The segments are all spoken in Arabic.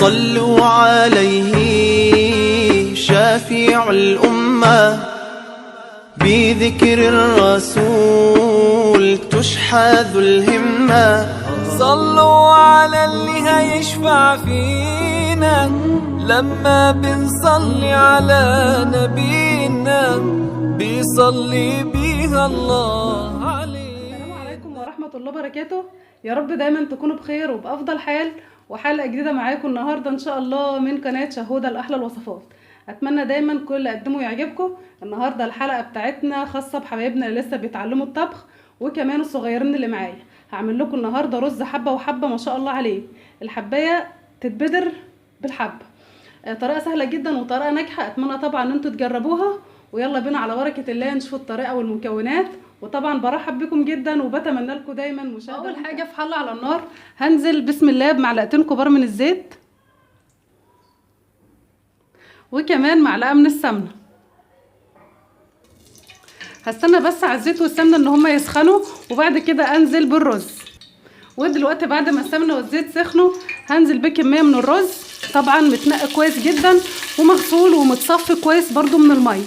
صلوا عليه شافع الأمة، بذكر الرسول تشحذ الهمة. صلوا على اللي هيشفع فينا لما بنصلي على نبينا، بيصلي بيها الله عليه. السلام عليكم ورحمة الله وبركاته. يا رب دايما تكونوا بخير وبأفضل حال، وحلقة جديدة معاكم النهاردة إن شاء الله من قناة شهودة لأحلى الوصفات. أتمنى دايما كل اللي قدمه يعجبكم. النهاردة الحلقة بتاعتنا خاصة بحبايبنا اللي لسه بيتعلموا الطبخ، وكمان الصغيرين اللي معايا. هعمل لكم النهاردة رز حبة وحبة ما شاء الله عليه. الحباية تتبدر بالحبة، طريقة سهلة جدا وطريقة ناجحة. أتمنى طبعا ان انتوا تجربوها، ويلا بينا على بركة الله نشوف الطريقة والمكونات. وطبعا برحب بكم جدا وبتمنى لكم دايما مشاهدة. اول حاجة في حلة على النار هنزل بسم الله بمعلقتين كبار من الزيت، وكمان معلقة من السمنة. هستنى بس على الزيت والسمنة ان هما يسخنوا، وبعد كده انزل بالرز. ودلوقتي بعد ما السمنة والزيت سخنوا هنزل بكمية من الرز، طبعا متنقى كويس جدا ومغسول ومتصفي كويس برضو من المية.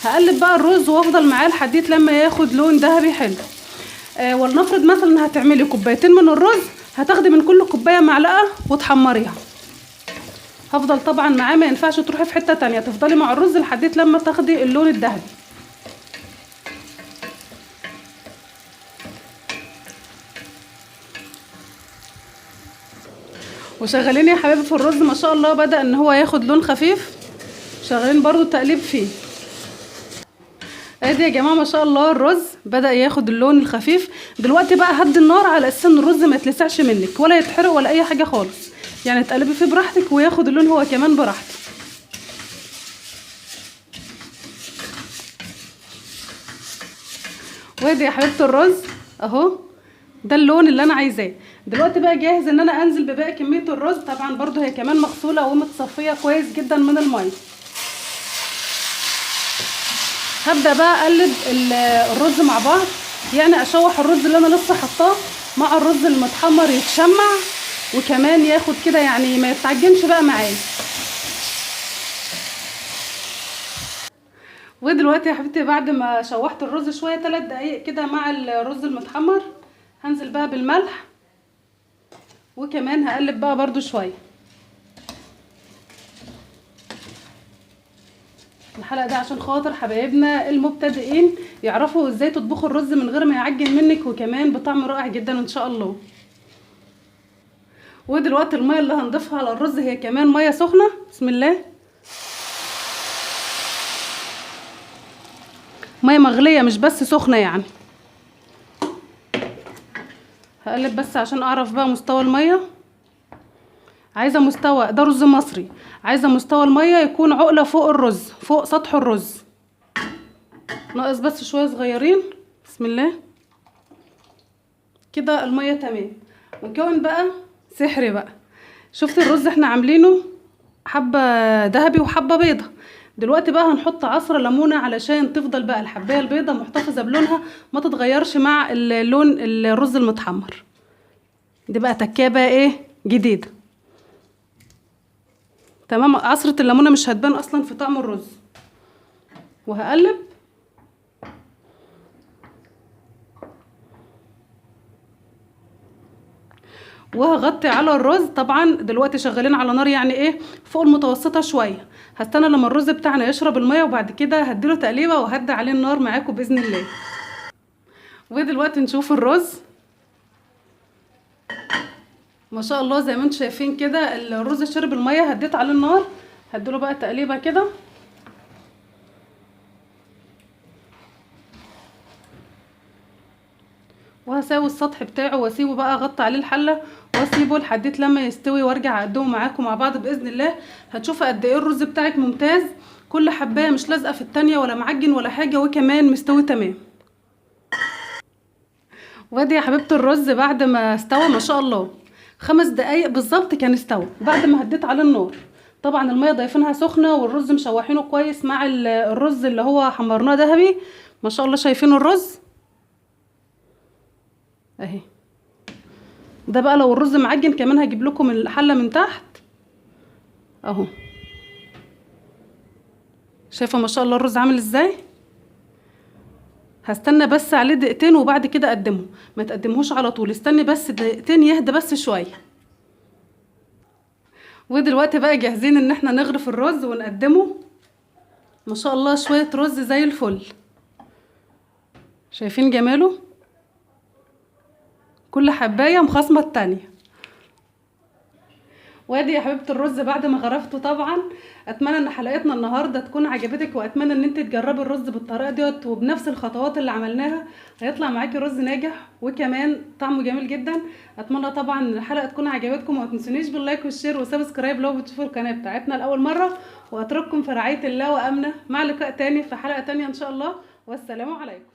هقلب بقى الرز وافضل معاه لحد لما ياخد لون ذهبي حلو. ولنفرض مثلا هتعملي كوبايتين من الرز، هتاخدي من كل كوبايه معلقه وتحمريها. هفضل طبعا معاه، ما ينفعش تروحي في حته تانية، تفضلي مع الرز لحد لما تاخدي اللون الذهبي. وشغالين يا حبايبي في الرز ما شاء الله بدأ ان هو ياخد لون خفيف، شغالين برضو التقليب فيه. ادي يا جماعه ما شاء الله الرز بدأ ياخد اللون الخفيف. دلوقتي بقى هدي النار على اساس ان الرز ما يتلسعش منك ولا يتحرق ولا اي حاجه خالص، يعني تقلبي فيه براحتك وياخد اللون هو كمان براحته. وادي يا حبيبه الرز اهو، ده اللون اللي انا عايزاه. دلوقتي بقى جاهز ان انا انزل بباقي كميه الرز، طبعا برضو هي كمان مغسوله ومتصفيه كويس جدا من الميه. هبدا بقى اقلب الرز مع بعض، يعني اشوح الرز اللي انا لسه حطاه مع الرز المتحمر يتشمع، وكمان ياخد كده يعني ما يتعجنش بقى معايا. ودلوقتي يا حبيبتي بعد ما شوحت الرز شويه 3 دقايق كده مع الرز المتحمر، هنزل بقى بالملح، وكمان هقلب بقى برضو شويه. الحلقه دي عشان خاطر حبايبنا المبتدئين يعرفوا ازاي تطبخوا الرز من غير ما يعجن منك، وكمان بطعم رائع جدا ان شاء الله. ودلوقتي الميه اللي هنضيفها على الرز هي كمان ميه سخنه. بسم الله، ميه مغليه مش بس سخنه يعني. هقلب بس عشان اعرف بقى مستوى الميه. عايزه مستوى، ده رز مصري، عايزه مستوى الميه يكون عقله فوق الرز، فوق سطح الرز، ناقص بس شويه صغيرين. بسم الله كده الميه تمام. مكون بقى سحري بقى. شفت الرز احنا عاملينه حبه ذهبي وحبه بيضه. دلوقتي بقى هنحط عصره ليمونه علشان تفضل بقى الحبايه البيضه محتفظه بلونها، ما تتغيرش مع اللون الرز المتحمر. دي بقى تكيه بقى ايه جديده. تمام، عصرة الليمونة مش هتبان اصلا في طعم الرز. وهقلب وهغطي على الرز. طبعا دلوقتي شغالين على نار يعني ايه فوق المتوسطة شوية. هستنى لما الرز بتاعنا يشرب المية، وبعد كده هديله تقليبة وهدي عليه النار معاكم باذن الله. ودلوقتي نشوف الرز ما شاء الله زي ما انتم شايفين كده الرز شرب الميه. هديت عليه النار، هديله بقى تقليبه كده. وهساوي السطح بتاعه واسيبه بقى اغطي عليه الحله واسيبه لحد لما يستوي، وارجع اقدمه معاكم مع بعض باذن الله. هتشوفوا قد ايه الرز بتاعك ممتاز، كل حبايه مش لازقه في التانيه ولا معجن ولا حاجه، وكمان مستوي تمام. وادي يا حبيبه الرز بعد ما استوى ما شاء الله 5 دقايق بالظبط كان استوى بعد ما هديت عليه النار. طبعا الميه ضايفينها سخنه والرز مشوحينه كويس مع الرز اللي هو حمرناه ذهبي. ما شاء الله شايفين الرز اهي. ده بقى لو الرز معجن كمان هجيب لكم الحله من تحت اهو. شايفه ما شاء الله الرز عامل ازاي؟ هستنى بس عليه دقيقتين وبعد كده اقدمه، ما تقدمهوش على طول، استني بس دقيقتين يهدى بس شويه. ودلوقتي بقى جاهزين ان احنا نغرف الرز ونقدمه. ما شاء الله شويه رز زي الفل، شايفين جماله؟ كل حبايه مخصمه التانية. وادي يا حبيبه الرز بعد ما غرفته طبعا. اتمنى ان حلقتنا النهارده تكون عجبتك، واتمنى ان انت تجربي الرز بالطريقه ديت وبنفس الخطوات اللي عملناها، هيطلع معاكي رز ناجح وكمان طعمه جميل جدا. اتمنى طبعا ان الحلقه تكون عجبتكم، وما تنسونيش باللايك والشير وسبسكرايب لو بتشوفوا القناه بتاعتنا لاول مره، واترككم في رعايه الله وامنه، مع لقاء تاني في حلقه تانية ان شاء الله، والسلام عليكم.